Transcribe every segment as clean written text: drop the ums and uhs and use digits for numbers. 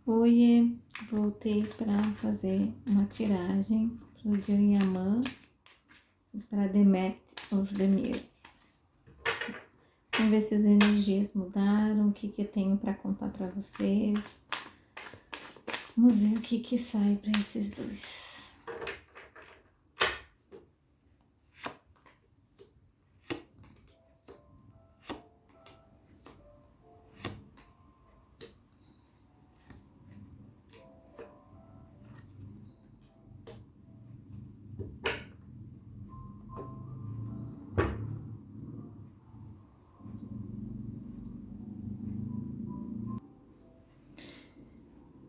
Oiê, voltei para fazer uma tiragem pro Dianyaman e para Demet Osdemir. Vamos ver se as energias mudaram, o que eu tenho para contar para vocês. Vamos ver o que sai para esses dois.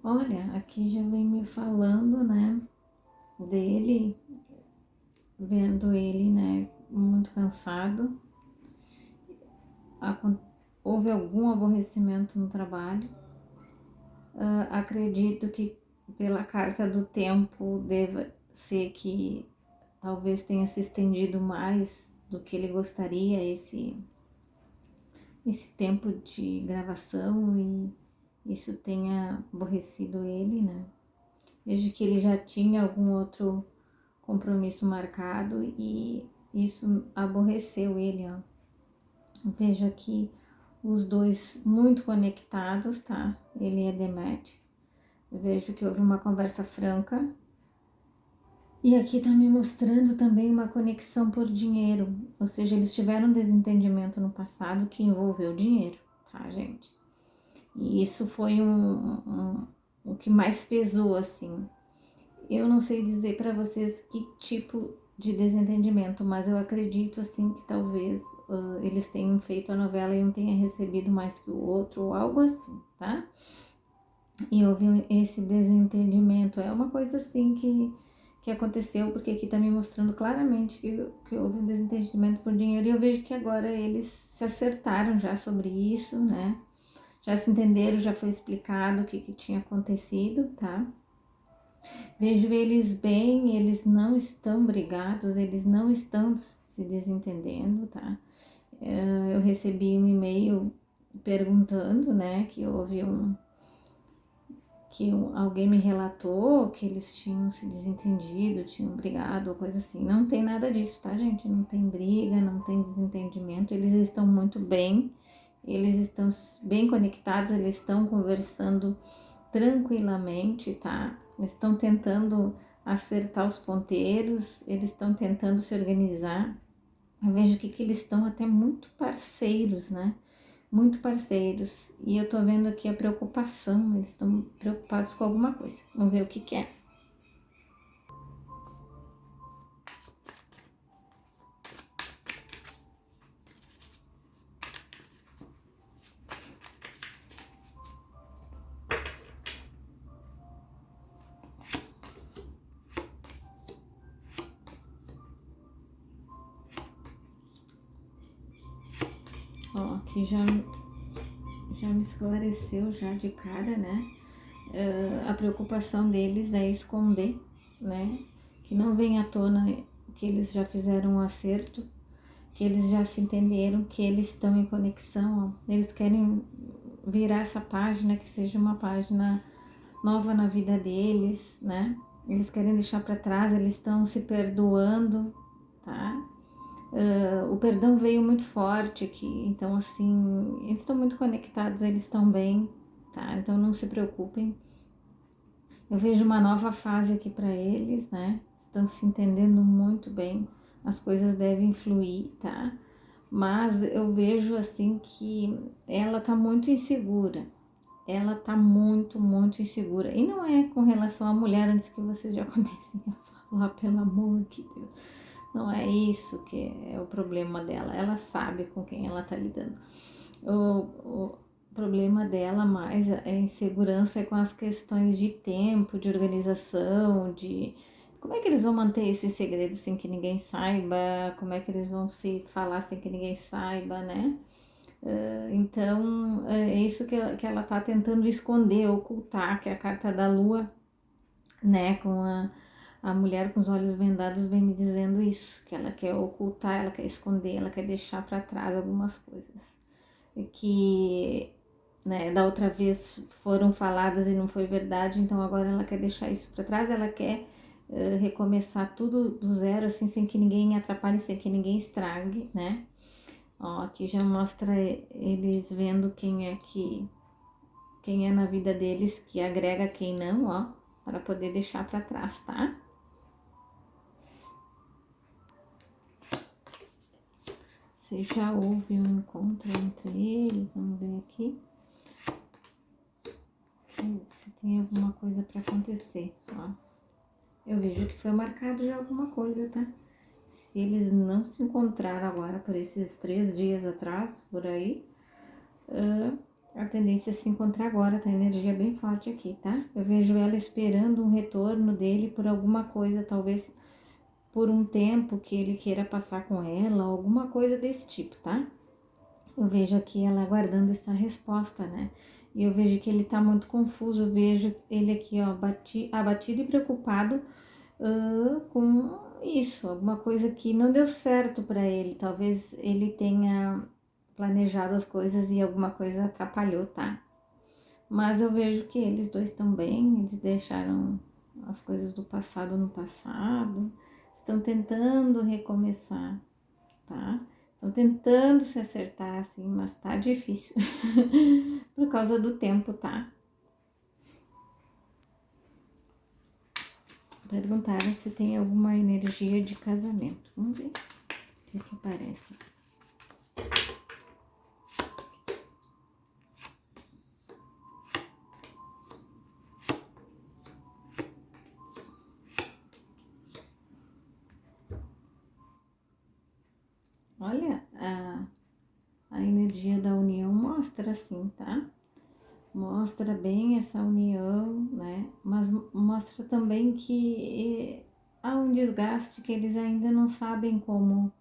Olha, aqui já vem me falando, né, dele, vendo ele, né, muito cansado. Houve algum aborrecimento no trabalho. Acredito que pela carta do tempo deva ser que talvez tenha se estendido mais do que ele gostaria esse tempo de gravação e isso tenha aborrecido ele, né? Vejo que ele já tinha algum outro compromisso marcado e isso aborreceu ele, ó. Vejo aqui os dois muito conectados, tá? Ele e a Demet. Vejo que houve uma conversa franca. E aqui tá me mostrando também uma conexão por dinheiro. Ou seja, eles tiveram um desentendimento no passado que envolveu dinheiro, tá, gente? E isso foi o que mais pesou, assim. Eu não sei dizer para vocês que tipo de desentendimento, mas eu acredito, assim, que talvez eles tenham feito a novela e um tenha recebido mais que o outro, ou algo assim, tá? E houve esse desentendimento. É uma coisa assim que aconteceu, porque aqui tá me mostrando claramente que houve um desentendimento por dinheiro. E eu vejo que agora eles se acertaram já sobre isso, né? Já se entenderam, já foi explicado o que tinha acontecido, tá? Vejo eles bem, eles não estão brigados, eles não estão se desentendendo, tá? Eu recebi um e-mail perguntando, né, que alguém me relatou que eles tinham se desentendido, tinham brigado ou coisa assim. Não tem nada disso, tá, gente? Não tem briga, não tem desentendimento. Eles estão muito bem, eles estão bem conectados, eles estão conversando tranquilamente, tá? Eles estão tentando acertar os ponteiros, eles estão tentando se organizar. Eu vejo que eles estão até muito parceiros, né? Muito parceiros. E eu tô vendo aqui a preocupação, eles estão preocupados com alguma coisa. Vamos ver o que é. Ó, aqui já me esclareceu já de cara, né? A preocupação deles é esconder, né? Que não venha à tona que eles já fizeram um acerto, que eles já se entenderam, que eles estão em conexão, ó. Eles querem virar essa página, que seja uma página nova na vida deles, né? Eles querem deixar para trás, eles estão se perdoando, tá? O perdão veio muito forte aqui, então assim, eles estão muito conectados, eles estão bem, tá? Então não se preocupem. Eu vejo uma nova fase aqui para eles, né? Estão se entendendo muito bem, as coisas devem fluir, tá? Mas eu vejo assim que ela tá muito insegura. Ela tá muito, muito insegura. E não é com relação à mulher, antes que vocês já comecem a falar, pelo amor de Deus. Não é isso que é o problema dela. Ela sabe com quem ela tá lidando. O problema dela mais é insegurança com as questões de tempo, de organização, de como é que eles vão manter isso em segredo sem que ninguém saiba, como é que eles vão se falar sem que ninguém saiba, né? Então, é isso que ela tá tentando esconder, ocultar, que é a carta da lua, né, com a mulher com os olhos vendados vem me dizendo isso, que ela quer ocultar, ela quer esconder, ela quer deixar para trás algumas coisas. Que né, da outra vez foram faladas e não foi verdade, então agora ela quer deixar isso para trás, ela quer recomeçar tudo do zero, assim, sem que ninguém atrapalhe, sem que ninguém estrague, né? Ó, aqui já mostra eles vendo quem é na vida deles, que agrega quem não, ó, para poder deixar para trás, tá? Se já houve um encontro entre eles, vamos ver aqui. Se tem alguma coisa para acontecer, ó. Eu vejo que foi marcado já alguma coisa, tá? Se eles não se encontraram agora por esses 3 dias atrás, por aí, a tendência é se encontrar agora, tá? A energia é bem forte aqui, tá? Eu vejo ela esperando um retorno dele por alguma coisa, talvez por um tempo que ele queira passar com ela, alguma coisa desse tipo, tá? Eu vejo aqui ela aguardando essa resposta, né? E eu vejo que ele tá muito confuso, eu vejo ele aqui, ó, abatido e preocupado com isso, alguma coisa que não deu certo para ele. Talvez ele tenha planejado as coisas e alguma coisa atrapalhou, tá? Mas eu vejo que eles dois também, eles deixaram as coisas do passado no passado, estão tentando recomeçar, tá? Estão tentando se acertar, assim, mas tá difícil por causa do tempo, tá? Perguntaram se tem alguma energia de casamento. Vamos ver o que aparece. Olha, a energia da união mostra assim, tá? Mostra bem essa união, né? Mas mostra também que há um desgaste que eles ainda não sabem como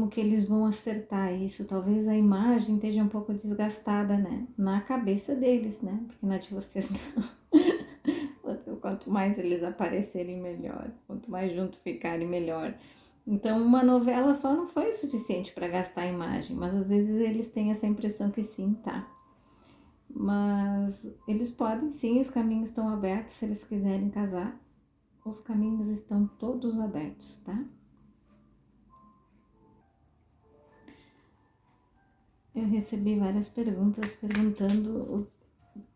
que eles vão acertar isso. Talvez a imagem esteja um pouco desgastada, né? Na cabeça deles, né? Porque na de vocês não. Quanto mais eles aparecerem, melhor. Quanto mais junto ficarem, melhor. Então, uma novela só não foi o suficiente para gastar a imagem, mas às vezes eles têm essa impressão que sim, tá? Mas eles podem sim, os caminhos estão abertos se eles quiserem casar. Os caminhos estão todos abertos, tá? Eu recebi várias perguntas perguntando o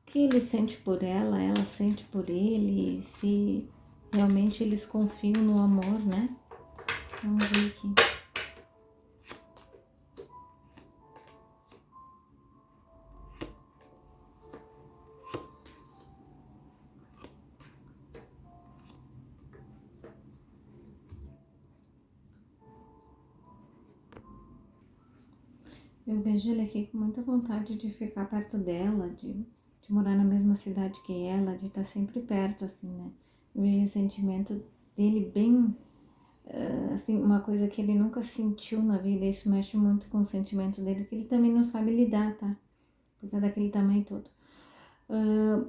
que ele sente por ela sente por ele, se realmente eles confiam no amor, né? Vamos ver aqui. Eu vejo ele aqui com muita vontade de ficar perto dela, de morar na mesma cidade que ela, de estar sempre perto, assim, né? Eu vejo o sentimento dele bem, assim, uma coisa que ele nunca sentiu na vida, isso mexe muito com o sentimento dele, que ele também não sabe lidar, tá? Apesar daquele tamanho todo.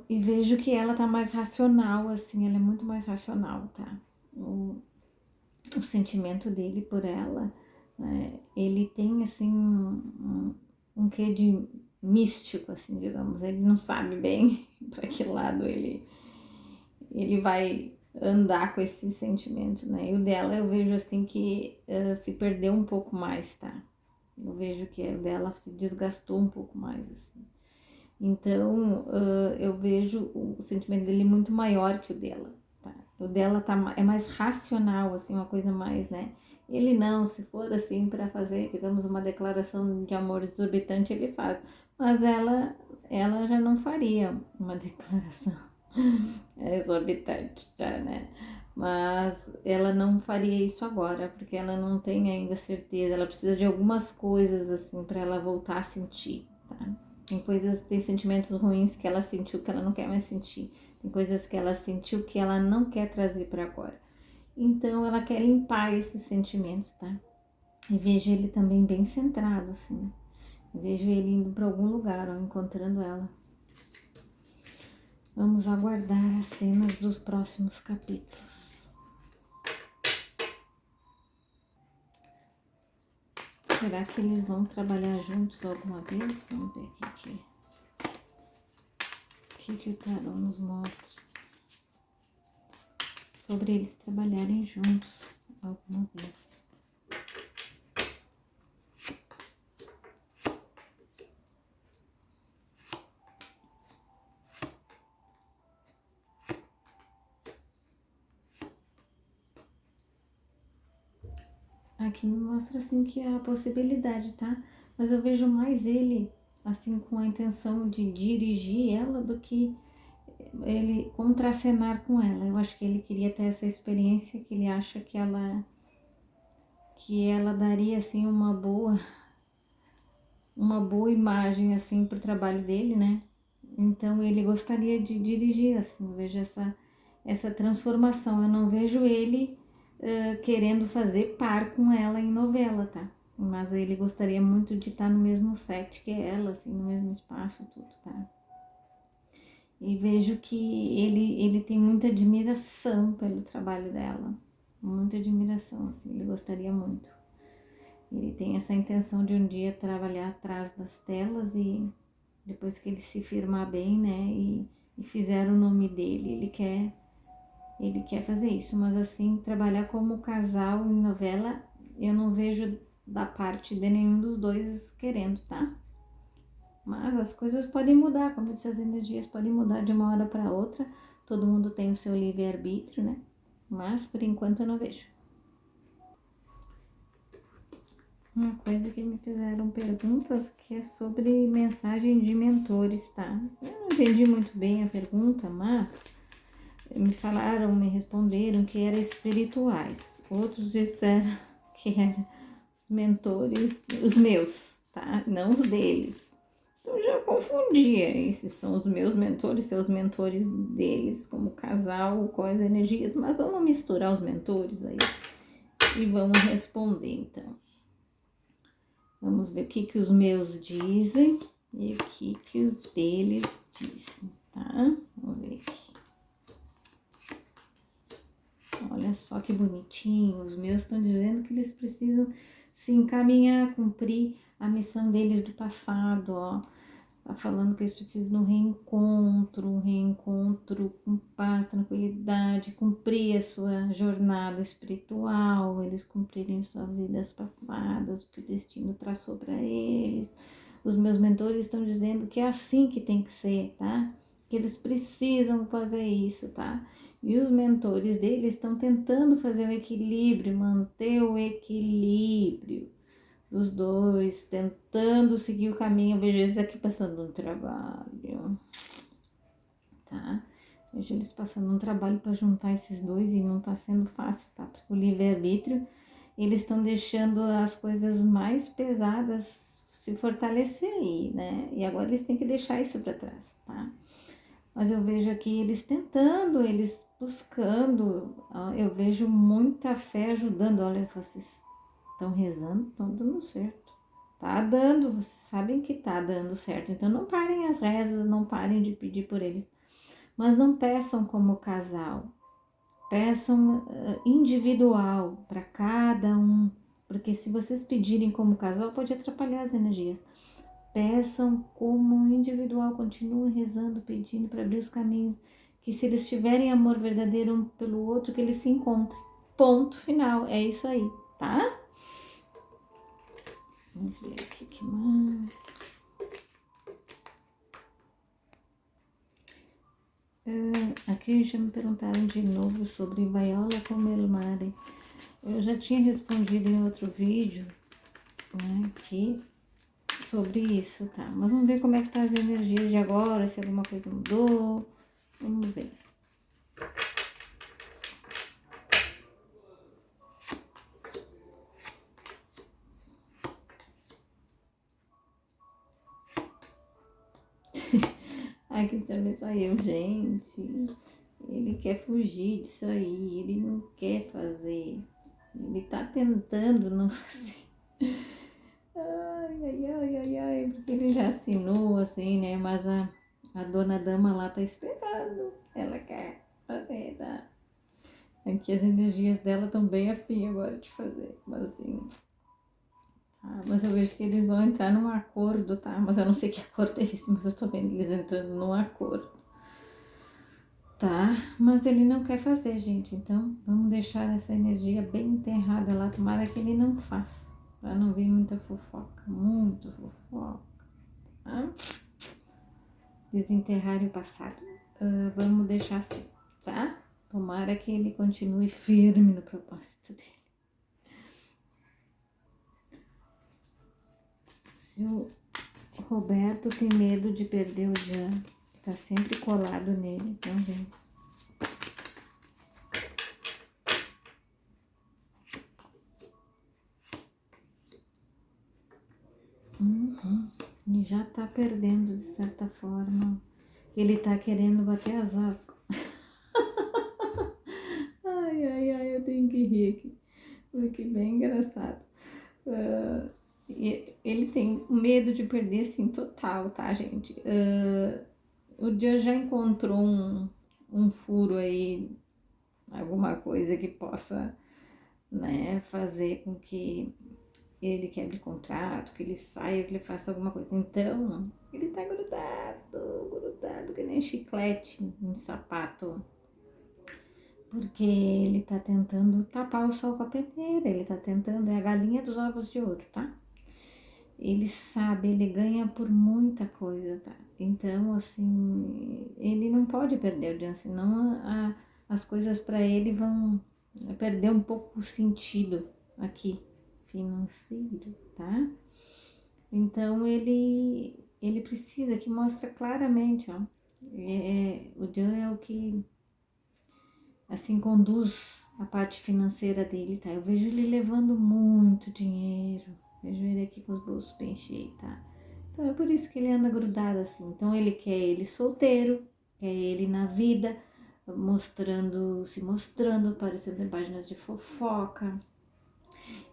E vejo que ela tá mais racional, assim, ela é muito mais racional, tá? O sentimento dele por ela, né? Ele tem, assim, um quê de místico, assim, digamos. Ele não sabe bem para que lado ele vai andar com esse sentimento, né? E o dela eu vejo, assim, que se perdeu um pouco mais, tá? Eu vejo que o dela se desgastou um pouco mais, assim. Então, eu vejo o sentimento dele muito maior que o dela, tá? O dela é mais racional, assim, uma coisa mais, né? Ele não, se for assim para fazer, digamos, uma declaração de amor exorbitante, ele faz. Mas ela já não faria uma declaração exorbitante, já, né? Mas ela não faria isso agora, porque ela não tem ainda certeza, ela precisa de algumas coisas, assim, para ela voltar a sentir, tá? Tem sentimentos ruins que ela sentiu que ela não quer mais sentir. Tem coisas que ela sentiu que ela não quer trazer para agora. Então ela quer limpar esses sentimentos, tá? E vejo ele também bem centrado, assim. Vejo ele indo para algum lugar, ó, encontrando ela. Vamos aguardar as cenas dos próximos capítulos. Será que eles vão trabalhar juntos alguma vez? Vamos ver aqui. que o tarô nos mostra sobre eles trabalharem juntos alguma vez. Aqui me mostra assim que há a possibilidade, tá? Mas eu vejo mais ele assim com a intenção de dirigir ela do que ele contracenar com ela. Eu acho que ele queria ter essa experiência, que ele acha que ela daria assim uma boa imagem assim pro trabalho dele, né? Então ele gostaria de dirigir assim, eu vejo essa transformação. Eu não vejo ele querendo fazer par com ela em novela, tá? Mas ele gostaria muito de estar no mesmo set que ela, assim, no mesmo espaço, tudo, tá? E vejo que ele tem muita admiração pelo trabalho dela, muita admiração, assim, ele gostaria muito. Ele tem essa intenção de um dia trabalhar atrás das telas e depois que ele se firmar bem, né, e fizer o nome dele, ele quer fazer isso, mas assim, trabalhar como casal em novela, eu não vejo da parte de nenhum dos dois querendo, tá? Mas as coisas podem mudar, como eu disse, as energias podem mudar de uma hora para outra. Todo mundo tem o seu livre-arbítrio, né? Mas por enquanto eu não vejo. Uma coisa que me fizeram perguntas que é sobre mensagem de mentores, tá? Eu não entendi muito bem a pergunta, mas me falaram, me responderam que eram espirituais. Outros disseram que eram os mentores, os meus, tá? Não os deles. Então já confundia. Esses são os meus mentores, seus mentores deles, como casal, quais energias. Mas vamos misturar os mentores aí e vamos responder então. Vamos ver o que os meus dizem e o que os deles dizem, tá? Vamos ver aqui. Olha só que bonitinho, os meus estão dizendo que eles precisam se encaminhar, cumprir a missão deles do passado, ó. Tá falando que eles precisam de um reencontro com paz, tranquilidade, cumprir a sua jornada espiritual, eles cumprirem suas vidas passadas, o que o destino traçou para eles. Os meus mentores estão dizendo que é assim que tem que ser, tá? Que eles precisam fazer isso, tá? E os mentores deles estão tentando fazer o equilíbrio, manter o equilíbrio dos dois, tentando seguir o caminho. Eu vejo eles aqui passando um trabalho, tá? Vejo eles passando um trabalho para juntar esses dois e não tá sendo fácil, tá? Porque o livre-arbítrio, eles estão deixando as coisas mais pesadas se fortalecer aí, né? E agora eles têm que deixar isso para trás, tá? Mas eu vejo aqui eles tentando, eles buscando, eu vejo muita fé ajudando. Olha, vocês estão rezando, estão dando certo. Tá dando, vocês sabem que tá dando certo. Então não parem as rezas, não parem de pedir por eles. Mas não peçam como casal. Peçam individual para cada um. Porque se vocês pedirem como casal, pode atrapalhar as energias. Peçam como individual, continuem rezando, pedindo para abrir os caminhos. Que se eles tiverem amor verdadeiro um pelo outro, que eles se encontrem. Ponto final. É isso aí, tá? Vamos ver aqui que mais. Aqui já me perguntaram de novo sobre Viola come il mare. Eu já tinha respondido em outro vídeo, né, aqui sobre isso, tá? Mas vamos ver como é que tá as energias de agora, se alguma coisa mudou. Vamos ver. Ai, que já me saiu, gente. Ele quer fugir disso aí, ele não quer fazer. Ele tá tentando não fazer. Ai, porque ele já assinou, assim, né? Mas a dona dama lá tá esperando. Ela quer fazer, tá? Aqui as energias dela estão bem afim agora de fazer. Mas assim. Tá? Mas eu vejo que eles vão entrar num acordo, tá? Mas eu não sei que acordo é esse, mas eu tô vendo eles entrando num acordo. tá? Mas ele não quer fazer, gente. Então, vamos deixar essa energia bem enterrada lá. Tomara que ele não faça. Pra não vir muita fofoca. Muito fofoca. Tá? Desenterrar o passado. Vamos deixar assim, tá? Tomara que ele continue firme no propósito dele. Se o Roberto tem medo de perder o Jean, tá sempre colado nele, então vem. E já tá perdendo de certa forma. Ele tá querendo bater as asas. Ai, eu tenho que rir aqui. Porque bem engraçado. Ele tem medo de perder, assim, total, tá, gente? O dia já encontrou um furo aí, alguma coisa que possa, né, fazer com que ele quebre contrato, que ele saia, que ele faça alguma coisa. Então, ele tá grudado, que nem chiclete em sapato. Porque ele tá tentando tapar o sol com a peneira, ele tá tentando, é a galinha dos ovos de ouro, tá? Ele sabe, ele ganha por muita coisa, tá? Então, assim, ele não pode perder o dia, senão as coisas para ele vão perder um pouco o sentido aqui financeiro, tá? Então, ele precisa que mostra claramente, ó, o Jan é o que, assim, conduz a parte financeira dele, tá? Eu vejo ele levando muito dinheiro, vejo ele aqui com os bolsos bem cheios, tá? Então, é por isso que ele anda grudado assim. Então, ele quer ele solteiro, quer ele na vida, se mostrando, aparecendo em páginas de fofoca,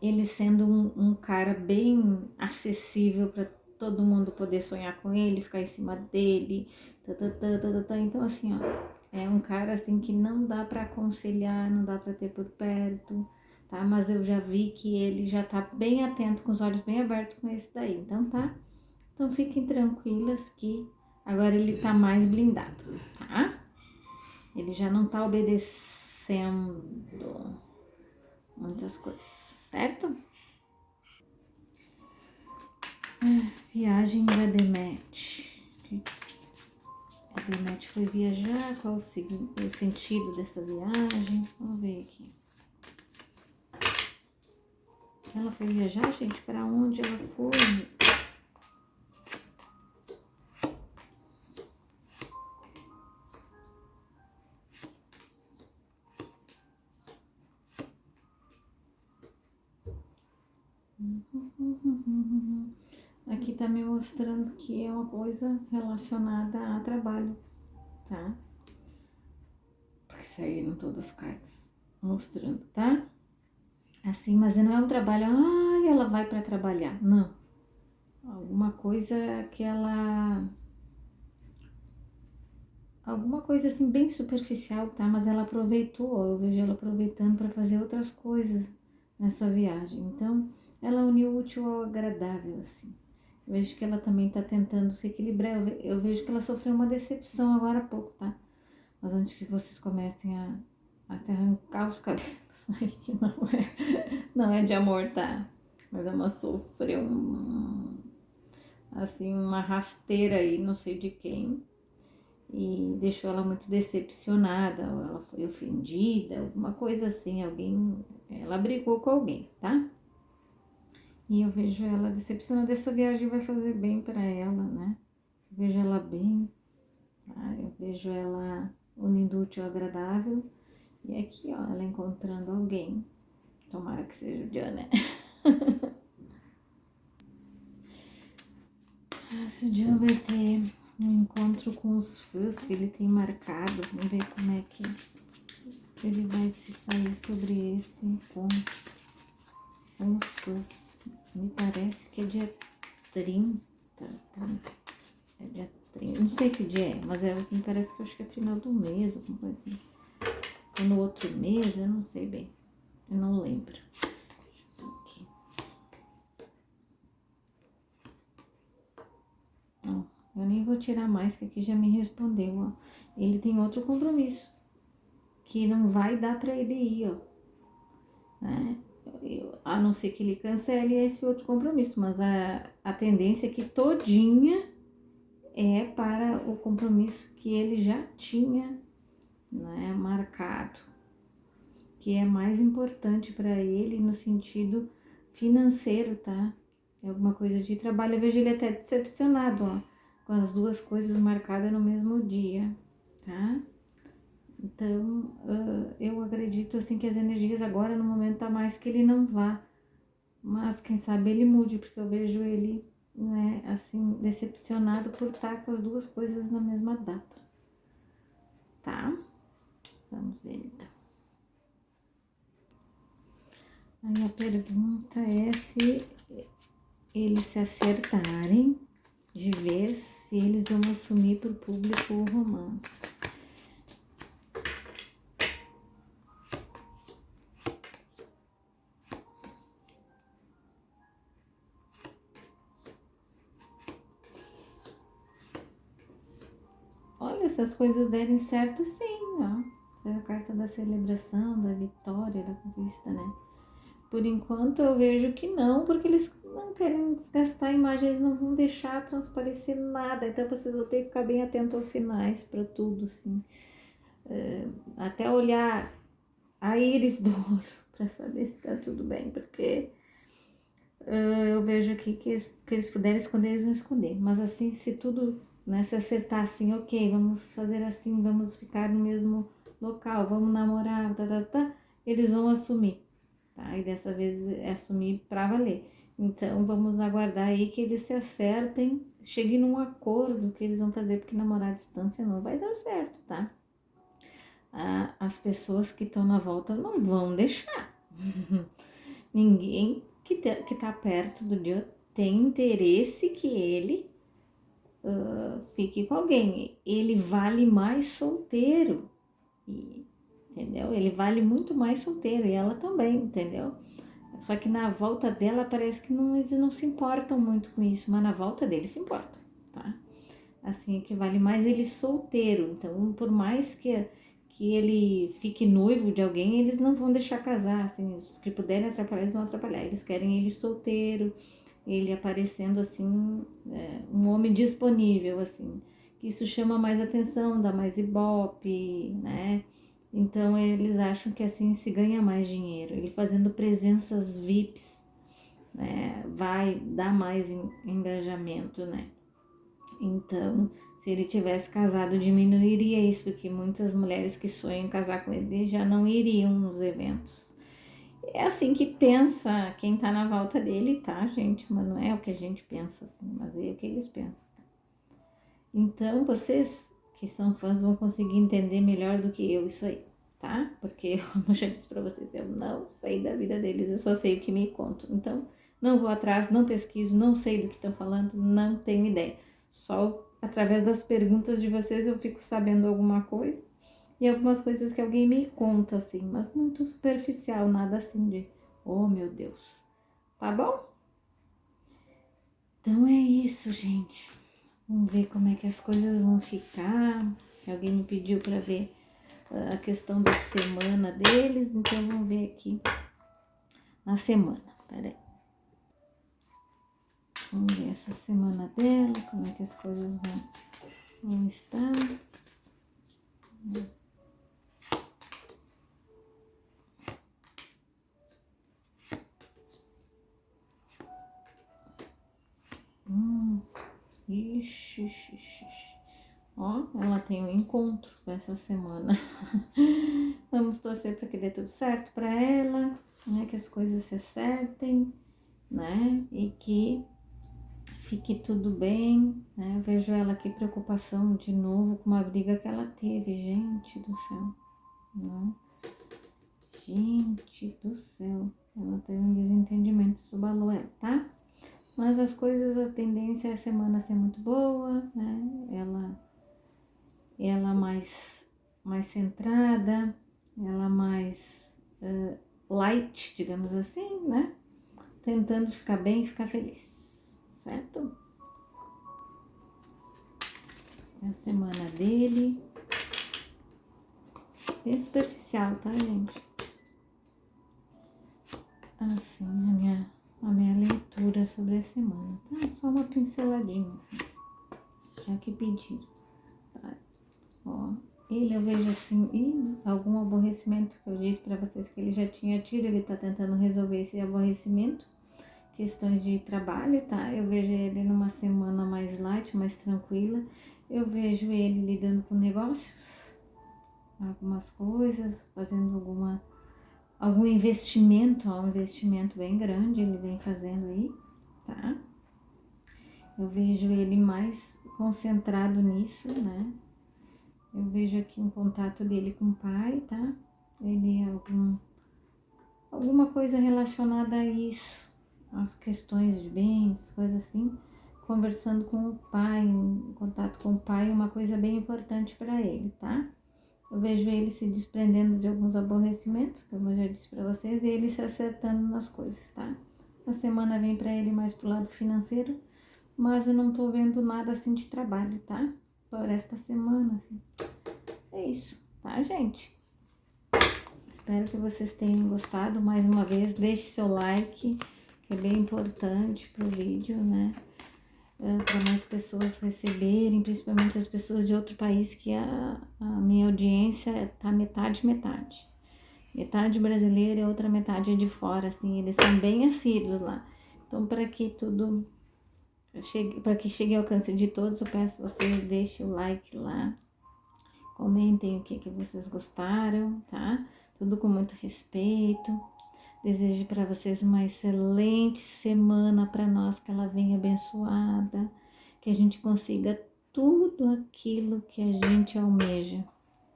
ele sendo um cara bem acessível para todo mundo poder sonhar com ele, ficar em cima dele, Então, assim, ó, é um cara assim que não dá para aconselhar, não dá para ter por perto, tá? Mas eu já vi que ele já tá bem atento, com os olhos bem abertos com esse daí, então tá? Então fiquem tranquilas que agora ele tá mais blindado, tá? Ele já não tá obedecendo muitas coisas, certo? Viagem da Demet. A Demet foi viajar, qual o sentido dessa viagem? Vamos ver aqui. Ela foi viajar, gente? Para onde ela foi? Aqui tá me mostrando que é uma coisa relacionada a trabalho, tá? Porque saíram todas as cartas mostrando, tá? Assim, mas não é um trabalho, ela vai para trabalhar, não. Alguma coisa que ela... Alguma coisa assim bem superficial, tá? Mas ela aproveitou, eu vejo ela aproveitando para fazer outras coisas nessa viagem. Então, ela uniu o útil ao agradável, assim. Eu vejo que ela também tá tentando se equilibrar. Eu vejo que ela sofreu uma decepção agora há pouco, tá? Mas antes que vocês comecem a se arrancar os cabelos, aí que não é de amor, tá? Mas ela sofreu assim, uma rasteira aí, não sei de quem, e deixou ela muito decepcionada, ou ela foi ofendida, alguma coisa assim, ela brigou com alguém, tá? E eu vejo ela decepcionada, essa viagem vai fazer bem para ela, né? Eu vejo ela bem, tá? Eu vejo ela unindo o útil ao agradável, e aqui, ó, ela encontrando alguém, tomara que seja o John, né? Se o John vai ter um encontro com os fãs que ele tem marcado, vamos ver como é que ele vai se sair sobre esse encontro com os fãs. Me parece que é dia 30, é dia 30, não sei que dia é, mas me parece que eu acho que é final do mês, alguma coisa assim. Ou no outro mês, eu não sei bem, eu não lembro. Aqui. Ó, eu nem vou tirar mais, que aqui já me respondeu, ó. ele tem outro compromisso que não vai dar para ele ir, ó, né? A não ser que ele cancele esse outro compromisso, mas a tendência é que todinha é para o compromisso que ele já tinha, né, marcado, que é mais importante para ele no sentido financeiro, tá? É alguma coisa de trabalho. Eu vejo ele até decepcionado, ó, com as duas coisas marcadas no mesmo dia, tá? Então, eu acredito, assim, que as energias agora, no momento, tá mais que ele não vá, mas quem sabe ele mude, porque eu vejo ele, né, assim, decepcionado por estar com as duas coisas na mesma data, tá? Vamos ver, então. Aí a pergunta é se eles se acertarem de vez, se eles vão assumir para o público o romance. Olha, se as coisas derem certo, sim, ó. É a carta da celebração, da vitória, da conquista, né? Por enquanto eu vejo que não, porque eles não querem desgastar a imagem, eles não vão deixar transparecer nada. Então vocês vão ter que ficar bem atentos aos sinais para tudo, assim. Até olhar a íris do olho para saber se tá tudo bem, porque eu vejo aqui que eles puderem esconder, eles vão esconder. Mas assim, se tudo, né, se acertar assim, ok, vamos fazer assim, vamos ficar no mesmo local, vamos namorar, eles vão assumir, tá? E dessa vez é assumir pra valer. Então vamos aguardar aí que eles se acertem, cheguem num acordo que eles vão fazer, porque namorar à distância não vai dar certo, tá? As pessoas que estão na volta não vão deixar. Ninguém que tá perto do Dio tem interesse que ele fique com alguém. Ele vale mais solteiro, entendeu? Ele vale muito mais solteiro e ela também, entendeu? Só que na volta dela parece que não, eles não se importam muito com isso, mas na volta dele se importam, tá? Assim, que vale mais ele solteiro. Então, por mais que ele fique noivo de alguém, eles não vão deixar casar, assim, que puderem atrapalhar, eles vão atrapalhar. Eles querem ele solteiro, ele aparecendo assim, um homem disponível, assim. Isso chama mais atenção, dá mais ibope, né? Então eles acham que assim se ganha mais dinheiro. Ele fazendo presenças VIPs, né? Vai dar mais engajamento, né? Então, se ele tivesse casado, diminuiria isso, porque muitas mulheres que sonham em casar com ele já não iriam nos eventos. É assim que pensa quem tá na volta dele, tá, gente? Mas não é o que a gente pensa, assim, mas é o que eles pensam. Então, vocês que são fãs vão conseguir entender melhor do que eu isso aí, tá? Porque, como eu já disse pra vocês, eu não sei da vida deles, eu só sei o que me contam. Então, não vou atrás, não pesquiso, não sei do que estão falando, não tenho ideia. Só através das perguntas de vocês eu fico sabendo alguma coisa. E algumas coisas que alguém me conta, assim, mas muito superficial, nada assim de, oh meu Deus, tá bom? Então é isso, gente. Vamos ver como é que as coisas vão ficar. Alguém me pediu para ver a questão da semana deles, então vamos ver aqui na semana. Peraí. Vamos ver essa semana dela, como é que as coisas vão estar. Ixi, ixi, ixi. Ó, ela tem um encontro essa semana. Vamos torcer para que dê tudo certo para ela, né? Que as coisas se acertem, né? E que fique tudo bem, né? Eu vejo ela aqui, preocupação de novo com uma briga que ela teve, gente do céu, né? Gente do céu, ela teve um desentendimento, isso abalou ela, tá? Mas as coisas, a tendência é a semana ser muito boa, né? Ela mais centrada, ela mais light, digamos assim, né? Tentando ficar bem e ficar feliz, certo? É a semana dele. bem superficial, tá, gente? Assim, a minha leitura sobre a semana, tá? Só uma pinceladinha, assim, já que pediram, tá? Ó, ele eu vejo assim, algum aborrecimento que eu disse pra vocês que ele já tinha tido, ele tá tentando resolver esse aborrecimento, questões de trabalho, tá? Eu vejo ele numa semana mais light, mais tranquila, eu vejo ele lidando com negócios, algumas coisas, fazendo algum investimento, um investimento bem grande ele vem fazendo aí, tá? Eu vejo ele mais concentrado nisso, né? Eu vejo aqui um contato dele com o pai, tá? Ele alguma coisa relacionada a isso, as questões de bens, coisas assim, conversando com o pai, em contato com o pai, uma coisa bem importante para ele, tá? Eu vejo ele se desprendendo de alguns aborrecimentos, como eu já disse para vocês, e ele se acertando nas coisas, tá? A semana vem para ele mais pro lado financeiro, mas eu não tô vendo nada assim de trabalho, tá? Por esta semana, assim. É isso, tá, gente? Espero que vocês tenham gostado. Mais uma vez, deixe seu like, que é bem importante pro vídeo, né? Para mais pessoas receberem, principalmente as pessoas de outro país, que a minha audiência tá metade. Metade brasileira e outra metade de fora, assim, eles são bem assíduos lá. Então, para que tudo para que chegue ao alcance de todos, eu peço vocês deixem o like lá, comentem o que vocês gostaram, tá? Tudo com muito respeito. Desejo para vocês uma excelente semana, para nós que ela venha abençoada, que a gente consiga tudo aquilo que a gente almeja,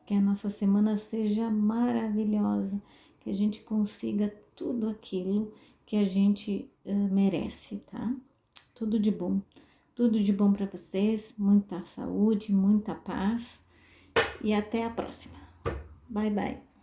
que a nossa semana seja maravilhosa, que a gente consiga tudo aquilo que a gente merece, tá? Tudo de bom para vocês, muita saúde, muita paz e até a próxima. Bye, bye.